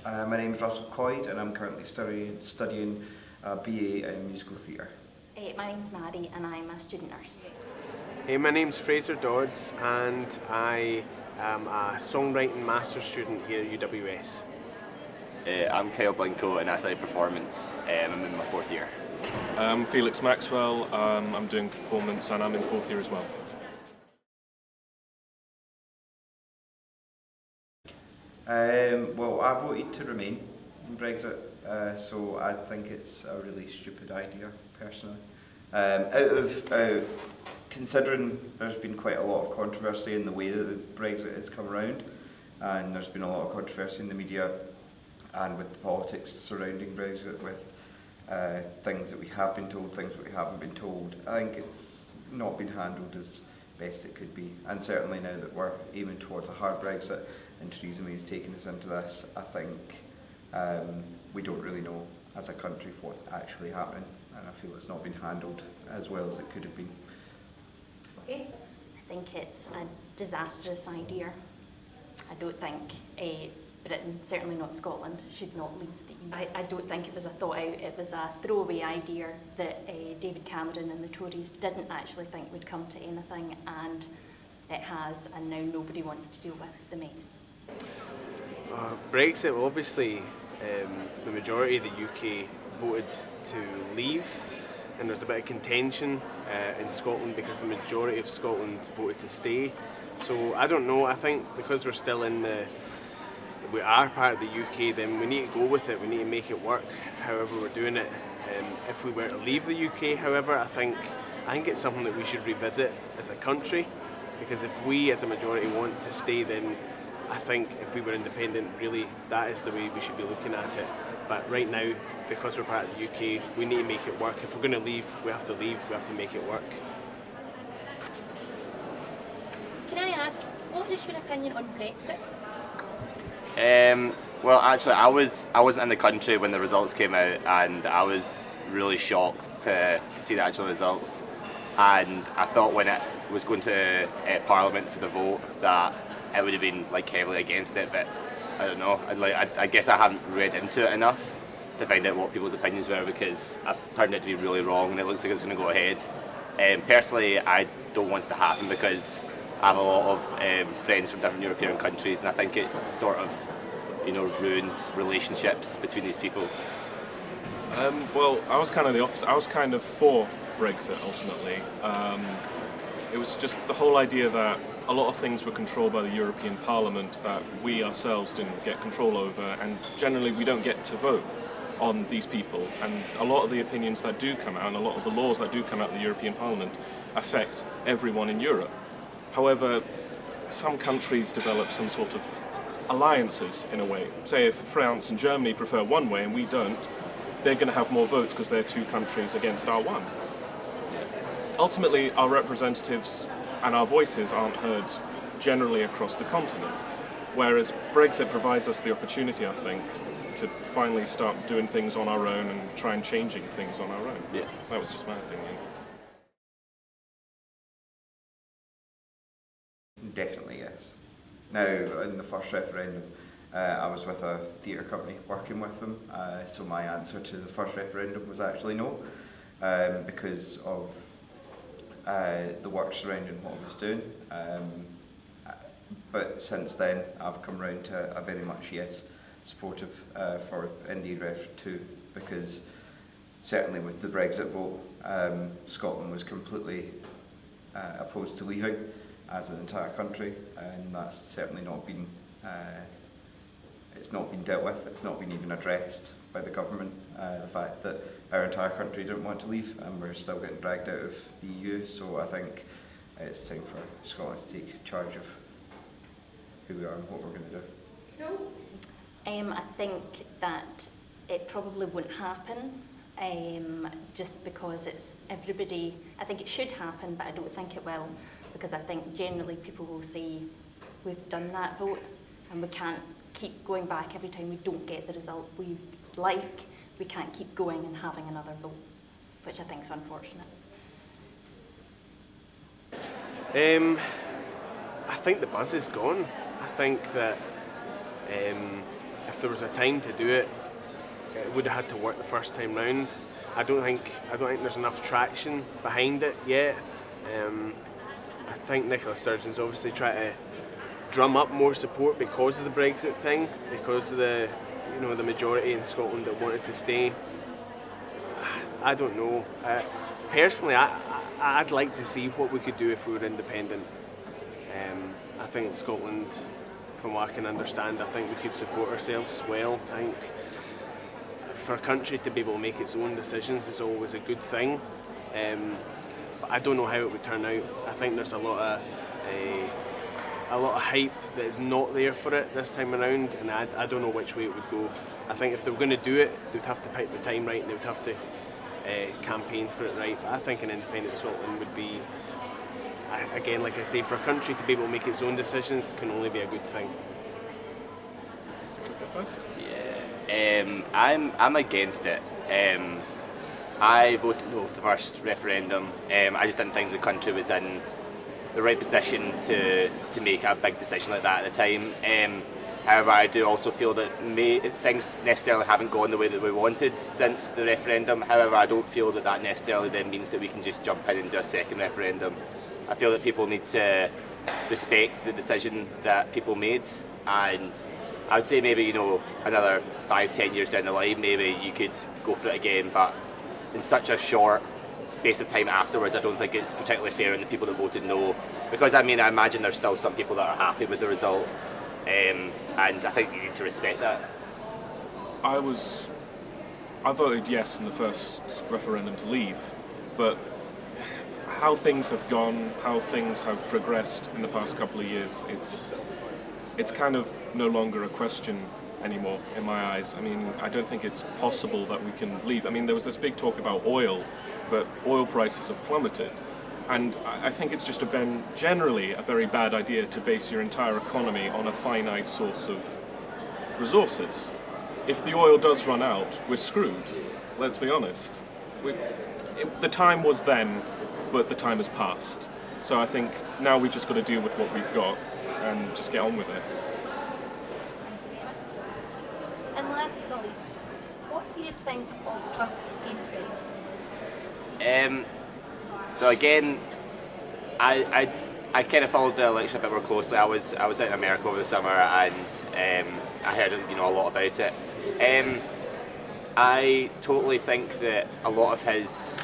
My name is Russell Coyd and I'm currently studying a BA in musical theatre. My name's Maddie and I'm a student nurse. Hey, my name's Fraser Dodds and I am a songwriting master's student here at UWS. I'm Kyle Blinko and I study performance. I'm in my 4th year. I'm Felix Maxwell, I'm doing performance and I'm in 4th year as well. Well, I voted to remain in Brexit, so I think it's a really stupid idea, personally. Considering there's been quite a lot of controversy in the way that Brexit has come around, and there's been a lot of controversy in the media and with the politics surrounding Brexit, with things that we have been told, things that we haven't been told, I think it's not been handled as best it could be. And certainly now that we're aiming towards a hard Brexit and Theresa May has taken us into this, I think we don't really know as a country what's actually happening, and I feel it's not been handled as well as it could have been. Okay. I think it's a disastrous idea. I don't think Britain, certainly not Scotland, should not leave the EU. I don't think it was a thought out, it was a throwaway idea that David Cameron and the Tories didn't actually think would come to anything, and it has, and now nobody wants to deal with the mess. Brexit, obviously, the majority of the UK voted to leave, and there's a bit of contention in Scotland because the majority of Scotland voted to stay. So I don't know, I think because we're still we are part of the UK, then we need to go with it, we need to make it work however we're doing it. If we were to leave the UK, however, I think it's something that we should revisit as a country, because if we as a majority want to stay, then I think if we were independent, really, that is the way we should be looking at it. But right now, because we're part of the UK, we need to make it work. If we're going to leave, we have to make it work. Can I ask, what is your opinion on Brexit? Well, actually, I wasn't in the country when the results came out, and I was really shocked to see the actual results. And I thought when it was going to Parliament for the vote that it would have been heavily against it, but I don't know. I guess I haven't read into it enough to find out what people's opinions were, because I've turned out to be really wrong, and it looks like it's going to go ahead. Personally, I don't want it to happen because I have a lot of friends from different European countries, and I think it sort of, ruins relationships between these people. Well, I was kind of the opposite. I was kind of for Brexit ultimately. It was just the whole idea that a lot of things were controlled by the European Parliament that we ourselves didn't get control over, and generally we don't get to vote on these people. And a lot of the opinions that do come out, and a lot of the laws that do come out of the European Parliament affect everyone in Europe. However, some countries develop some sort of alliances in a way. Say if France and Germany prefer one way and we don't, they're going to have more votes because they're two countries against our one. Ultimately, our representatives and our voices aren't heard generally across the continent, whereas Brexit provides us the opportunity, I think, to finally start doing things on our own and try and changing things on our own. Yeah. That was just my opinion. Definitely yes. Now, in the first referendum, I was with a theatre company working with them, so my answer to the first referendum was actually no, because of the work surrounding what I was doing. But since then, I've come round to a very much yes, supportive for Indeed Ref 2, because certainly with the Brexit vote, Scotland was completely opposed to leaving as an entire country, and that's certainly not been it's not been dealt with, it's not been even addressed by the government, the fact that our entire country didn't want to leave and we're still getting dragged out of the EU. So I think it's time for Scotland to take charge of who we are and what we're going to do. I think that it probably won't happen, just because it's everybody. I think it should happen, but I don't think it will, because I think generally people will say we've done that vote and we can't keep going back every time we don't get the result we like. We can't keep going and having another vote, which I think is unfortunate. I think the buzz is gone. I think that if there was a time to do it, it would have had to work the first time round. I don't think there's enough traction behind it yet. I think Nicola Sturgeon's obviously trying to drum up more support because of the Brexit thing, because of the majority in Scotland that wanted to stay. I don't know. Personally, I'd like to see what we could do if we were independent. I think Scotland, from what I can understand, I think we could support ourselves well. I think for a country to be able to make its own decisions is always a good thing. But I don't know how it would turn out. I think there's a lot of hype that is not there for it this time around, and I don't know which way it would go. I think if they were going to do it, they would have to pick the time right, and they would have to campaign for it right. But I think an independent Scotland would be, again, like I say, for a country to be able to make its own decisions can only be a good thing. Yeah, I'm against it. I voted no for the first referendum. I just didn't think the country was in the right position to make a big decision like that at the time. However, I do also feel that things necessarily haven't gone the way that we wanted since the referendum. However, I don't feel that that necessarily then means that we can just jump in and do a second referendum. I feel that people need to respect the decision that people made, and I would say maybe, another 5-10 years down the line, maybe you could go for it again, but in such a short space of time afterwards, I don't think it's particularly fair on the people that voted no, because I imagine there's still some people that are happy with the result, and I think you need to respect that. I voted yes in the first referendum to leave, but how things have gone, how things have progressed in the past couple of years, it's kind of no longer a question anymore in my eyes. I don't think it's possible that we can leave. There was this big talk about oil, but oil prices have plummeted. And I think it's just generally a very bad idea to base your entire economy on a finite source of resources. If the oil does run out, we're screwed. Let's be honest. The time was then, but the time has passed. So I think now we've just got to deal with what we've got and just get on with it. And last but not least, what do you think of Trump being president? So again, I kind of followed the election a bit more closely. I was out in America over the summer, and I heard a lot about it. I totally think that a lot of his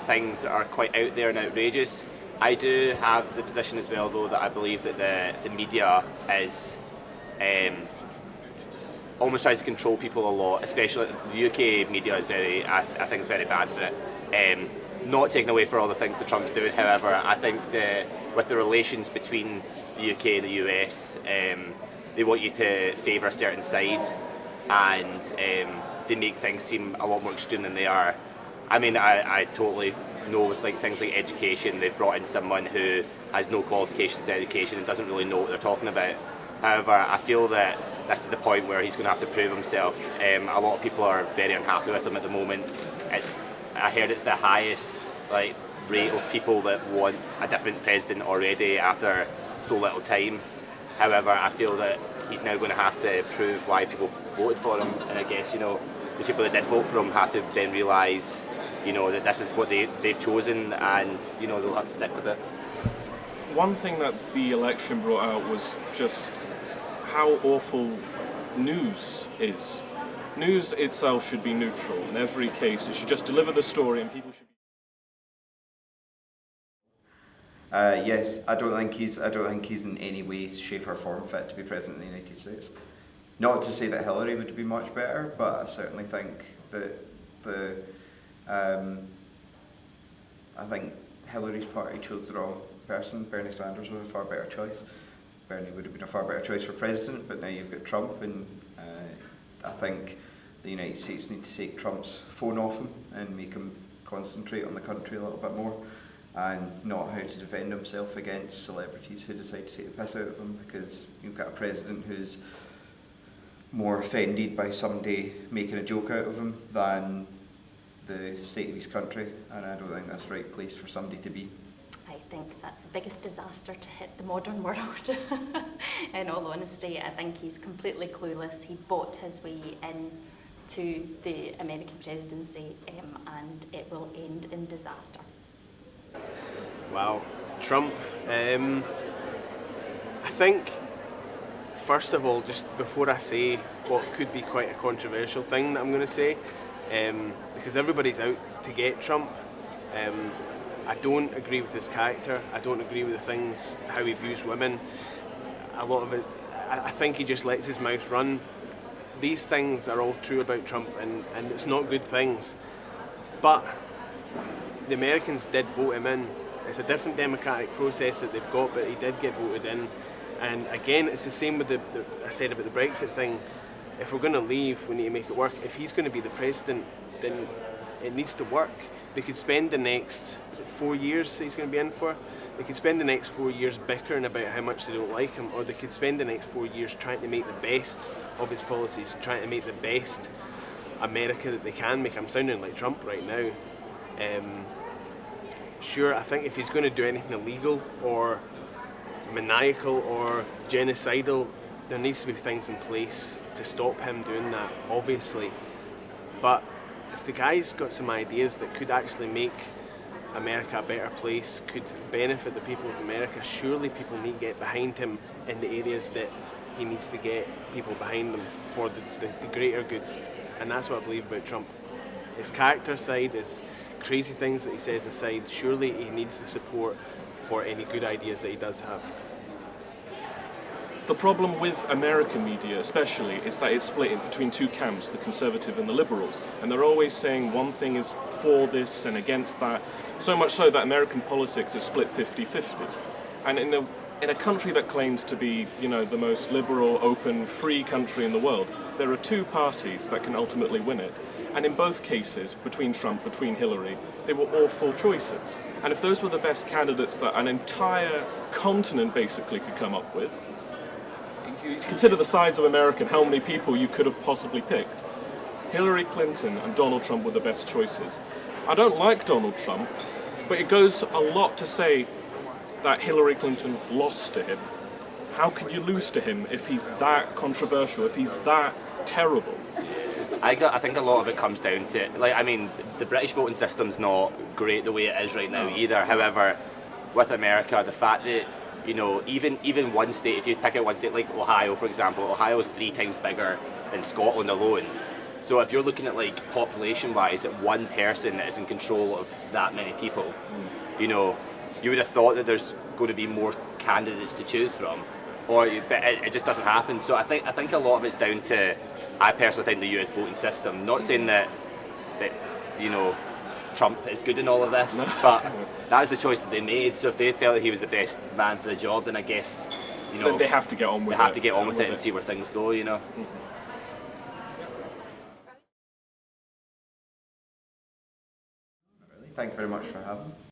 things are quite out there and outrageous. I do have the position as well, though, that I believe that the media is almost tries to control people a lot, especially the UK media is I think is very bad for it. Not taking away for all the things that Trump's doing, however, I think that with the relations between the UK and the US, they want you to favour a certain side, and they make things seem a lot more extreme than they are. I totally know with things like education, they've brought in someone who has no qualifications in education and doesn't really know what they're talking about. However, I feel that this is the point where he's going to have to prove himself. A lot of people are very unhappy with him at the moment. I heard it's the highest rate of people that want a different president already after so little time. However, I feel that he's now going to have to prove why people voted for him, and I guess the people that did vote for him have to then realise that this is what they've chosen, and they'll have to stick with it. One thing that the election brought out was just how awful news is. News itself should be neutral in every case. It should just deliver the story, and people should be. Yes, I don't think he's in any way, shape or form fit to be president of the United States. Not to say that Hillary would be much better, but I certainly think that I think Hillary's party chose the wrong person. Bernie Sanders was a far better choice. Bernie would have been a far better choice for president, but now you've got Trump, and I think the United States need to take Trump's phone off him and make him concentrate on the country a little bit more, and not how to defend himself against celebrities who decide to take the piss out of him, because you've got a president who's more offended by somebody making a joke out of him than the state of his country, and I don't think that's the right place for somebody to be. I think that's the biggest disaster to hit the modern world. In all honesty, I think he's completely clueless. He bought his way in to the American presidency, and it will end in disaster. Wow, Trump. I think, first of all, just before I say what could be quite a controversial thing that I'm going to say, because everybody's out to get Trump. I don't agree with his character. I don't agree with the things, how he views women. A lot of it, I think he just lets his mouth run. These things are all true about Trump, and it's not good things. But the Americans did vote him in. It's a different democratic process that they've got, but he did get voted in. And again, it's the same with I said about the Brexit thing. If we're going to leave, we need to make it work. If he's going to be the president, then it needs to work. They could spend the next 4 years he's going to be in for. They could spend the next 4 years bickering about how much they don't like him, or they could spend the next 4 years trying to make the best of his policies, trying to make the best America that they can make. I'm sounding like Trump right now. Sure, I think if he's going to do anything illegal or maniacal or genocidal, there needs to be things in place to stop him doing that, obviously. But if the guy's got some ideas that could actually make America a better place, could benefit the people of America, surely people need to get behind him in the areas that he needs to get people behind him for the greater good. And that's what I believe about Trump. His character side, his crazy things that he says aside, surely he needs the support for any good ideas that he does have. The problem with American media especially is that it's split between two camps, the conservative and the liberals, and they're always saying one thing is for this and against that, so much so that American politics is split 50-50. And in a country that claims to be, the most liberal, open, free country in the world, there are two parties that can ultimately win it. And in both cases, between Trump, between Hillary, they were awful choices. And if those were the best candidates that an entire continent basically could come up with, you consider the size of America and how many people you could have possibly picked. Hillary Clinton and Donald Trump were the best choices. I don't like Donald Trump, but it goes a lot to say that Hillary Clinton lost to him. How can you lose to him if he's that controversial, if he's that terrible? I think a lot of it comes down to, the British voting system's not great the way it is right now either. However, with America, the fact that, even one state, if you pick out one state like Ohio, for example, Ohio is 3 times bigger than Scotland alone. So if you're looking at population-wise, that one person is in control of that many people, you would have thought that there's going to be more candidates to choose from, but it just doesn't happen. So I think a lot of it's down to, I personally think, the US voting system. Not saying that Trump is good in all of this, but that was the choice that they made. So if they felt that he was the best man for the job, then I guess they have to get on with it. They have to get on with it and see where things go. Thank you very much for having me.